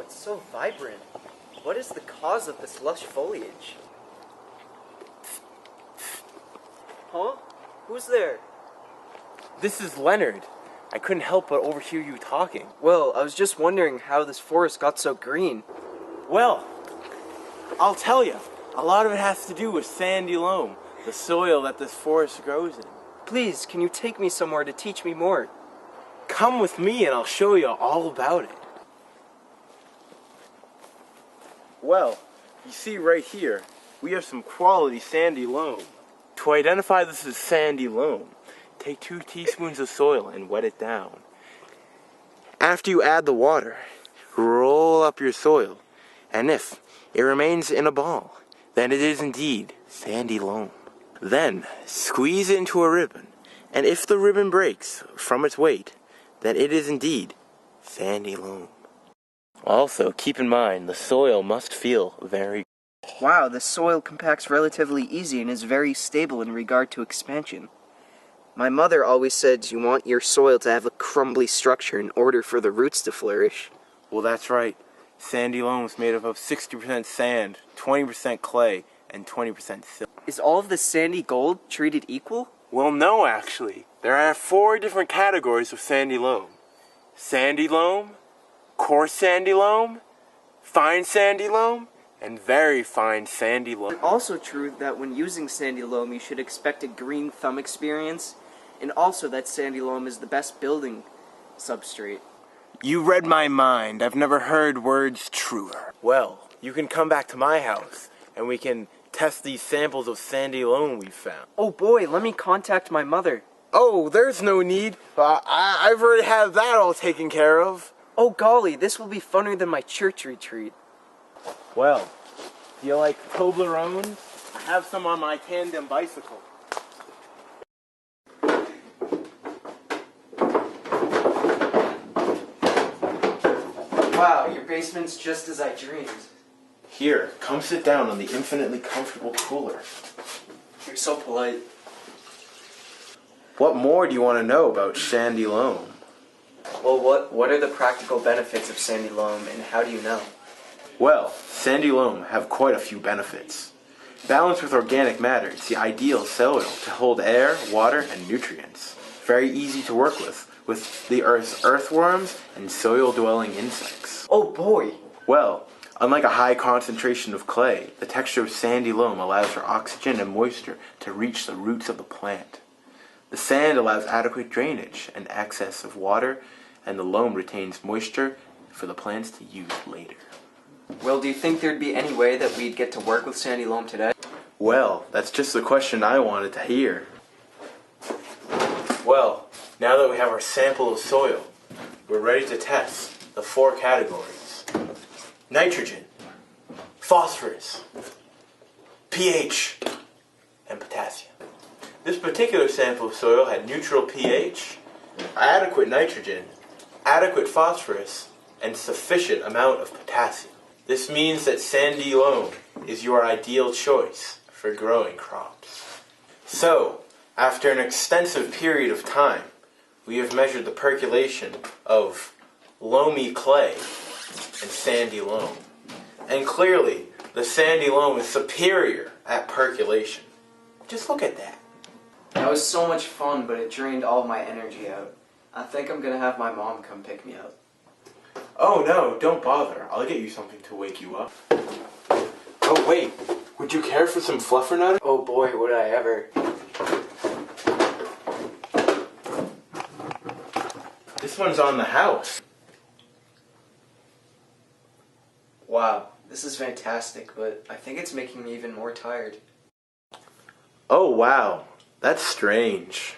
it's so vibrant. What is the cause of this lush foliage? Huh? Who's there? This is Leonard. I couldn't help but overhear you talking. Well, I was just wondering how this forest got so green. Well, I'll tell you. A lot of it has to do with sandy loam, the soil that this forest grows in. Please, can you take me somewhere to teach me more? Come with me and I'll show you all about it. Well, you see right here, we have some quality sandy loam. To identify this as sandy loam, take 2 teaspoons of soil and wet it down. After you add the water, roll up your soil, and if it remains in a ball, then it is indeed sandy loam. Then squeeze it into a ribbon, and if the ribbon breaks from its weight, then it is indeed sandy loam. Also, keep in mind, the soil must feel very good. Wow, the soil compacts relatively easy and is very stable in regard to expansion. My mother always said you want your soil to have a crumbly structure in order for the roots to flourish. Well, that's right. Sandy loam is made up of 60% sand, 20% clay, and 20% silt. Is all of the sandy gold treated equal? Well, no, actually. There are 4 different categories of sandy loam. Sandy loam, coarse sandy loam, fine sandy loam, and very fine sandy loam. It's also true that when using sandy loam, you should expect a green thumb experience, and also that sandy loam is the best building substrate. You read my mind. I've never heard words truer. Well, you can come back to my house, and we can test these samples of sandy loam we've found. Oh boy, let me contact my mother. Oh, there's no need. I've already had that all taken care of. Oh golly, this will be funner than my church retreat. Well, do you like Toblerones? I have some on my tandem bicycle. Wow, your basement's just as I dreamed. Here, come sit down on the infinitely comfortable cooler. You're so polite. What more do you want to know about sandy loam? Well, what are the practical benefits of sandy loam, and how do you know? Well, sandy loam have quite a few benefits. Balanced with organic matter, it's the ideal soil to hold air, water, and nutrients. Very easy to work with the Earth's earthworms and soil-dwelling insects. Oh boy! Well, unlike a high concentration of clay, the texture of sandy loam allows for oxygen and moisture to reach the roots of the plant. The sand allows adequate drainage and access of water, and the loam retains moisture for the plants to use later. Well, do you think there'd be any way that we'd get to work with sandy loam today? Well, that's just the question I wanted to hear. Well, now that we have our sample of soil, we're ready to test the 4 categories. Nitrogen, phosphorus, pH, and potassium. This particular sample of soil had neutral pH, adequate nitrogen, adequate phosphorus, and sufficient amount of potassium. This means that sandy loam is your ideal choice for growing crops. So, after an extensive period of time, we have measured the percolation of loamy clay and sandy loam. And clearly, the sandy loam is superior at percolation. Just look at that. That was so much fun, but it drained all my energy out. I think I'm gonna have my mom come pick me up. Oh no, don't bother. I'll get you something to wake you up. Oh wait, would you care for some fluffernutter? Oh boy, would I ever. This one's on the house. Wow, this is fantastic, but I think it's making me even more tired. Oh wow, that's strange.